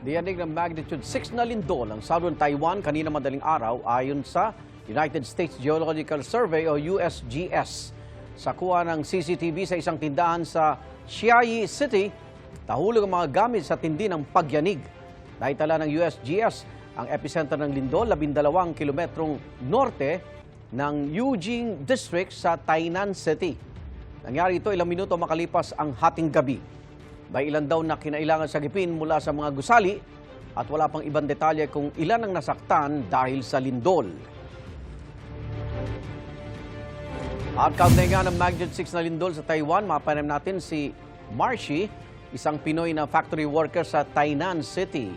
Diyanig ng magnitude 6 na lindol ang Southern Taiwan kanina madaling araw ayon sa United States Geological Survey o USGS. Sa kuha ng CCTV sa isang tindahan sa Chiayi City, nahulog ang mga gamit sa tindi ng pagyanig. Naitala ng USGS ang epicenter ng lindol 12 kilometrong norte ng Yujing District sa Tainan City. Nangyari ito ilang minuto makalipas ang hating gabi. May ilan daw na kinailangan sagipin mula sa mga gusali at wala pang ibang detalye kung ilan ang nasaktan dahil sa lindol. At kaugnay nga ng magnitude 6 na lindol sa Taiwan, mapanem natin si Marcy, isang Pinoy na factory worker sa Tainan City.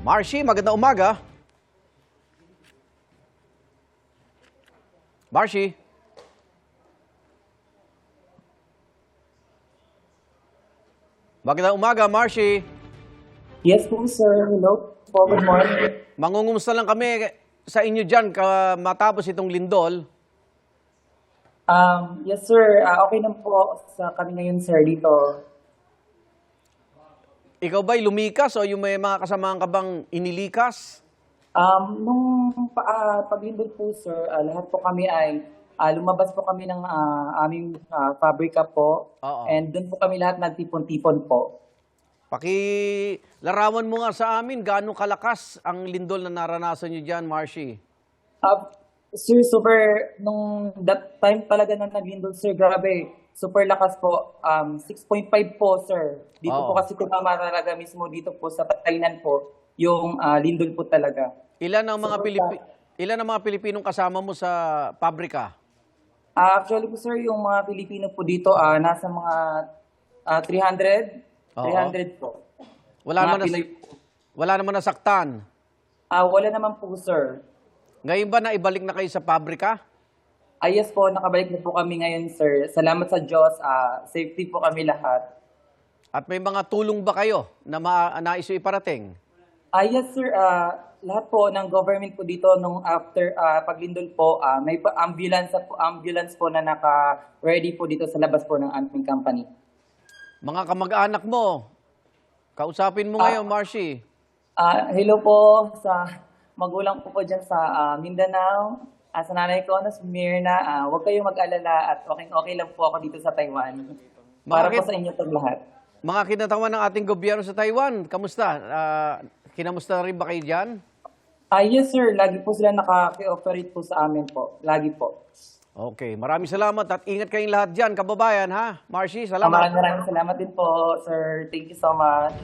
Marcy, magandang umaga. Marcy. Magandang umaga, Marcy. Yes po, sir. Hello po. Good morning. Mangungumusta lang kami sa inyo dyan matapos itong lindol. Yes, sir. Okay lang po sa kami ngayon, sir, dito. Ikaw ba'y lumikas o yung may mga kasamahan ka bang inilikas? Nung paglindol po, sir, lahat po kami ay lumabas po kami ng aming pabrika po. Oo. And doon po kami lahat nagtipon-tipon po. Pakilarawan mo nga sa amin gaano kalakas ang lindol na naranasan nyo dyan, Marcy. Sir, super, nung that time talaga na naglindol, sir, grabe. Super lakas po. 6.5 po, sir. Dito Oo. po kasi tumama talaga mismo dito po sa Tainan po, yung lindol po talaga. Ilan ang mga So, ilan ang mga Pilipinong kasama mo sa pabrika? Actually po, sir, yung mga Pilipino po dito, nasa mga 300. Oo. 300 po. Wala Mga naman, Pinoy po. wala naman nasaktan. Wala naman po, sir. Ngayon ba naibalik na kayo sa pabrika? Yes po, nakabalik na po kami ngayon, sir. Salamat sa Diyos. Safety po kami lahat. At may mga tulong ba kayo na nais iparating? Yes, sir. Lahat po ng government po dito nung after paglindol po, may ambulance po na naka-ready po dito sa labas po ng aming company. Mga kamag-anak mo, kausapin mo ngayon, Marcy. Hello po sa magulang po dyan sa Mindanao. Sa nanay ko na sa Mirna, huwag kayong mag-alala at okay lang po ako dito sa Taiwan. Para po sa inyo pag lahat. Mga kinatawan ng ating gobyerno sa Taiwan, kamusta? Kinamusta rin ba kayo dyan? Yes, sir. Lagi po sila naka-cooperate po sa amin po. Lagi po. Okay, maraming salamat at ingat kayong lahat dyan, kababayan, ha? Marcy, salamat. Maraming salamat din po, sir. Thank you so much.